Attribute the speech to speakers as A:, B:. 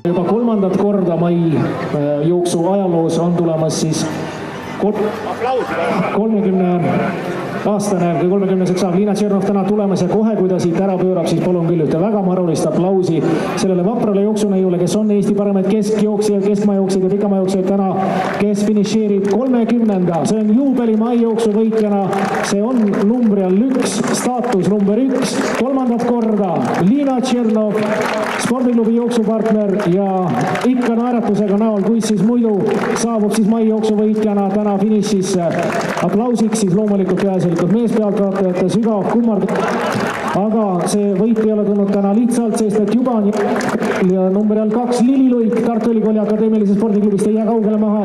A: Juba kolmandat korda mai jooksu ajaloos on tulemas siis 30-aastane või 30-seks saab Liina Tšernov täna tulemas ja kohe, kui ta siit ära pöörab, siis palun küll ühte väga marulist aplausi sellele vaprale jooksuneiule, kes on Eesti paremaid keskjooksjaid, keskmaajooksjaid ja pikamaajooksjaid täna, kes finišeerib 30. See on juubeli maijooksu võitjana, see on numbri all 1, staatus number 1, kolmandat korda Liina Tšernov, spordiklubi jooksupartner ja ikka naeratusega näol, kuis siis muidu saabub siis maijooksu võitjana täna finišisse. Aplausiks siis loomulikult peaasjalikult meespealtvaatajate sügav kummard. Aga see võit ei ole tulnud täna lihtsalt, sest et juba on number 2 Lili Luik Tartu Ülikooli Akadeemilise spordiklubist ei jää kaugele maha.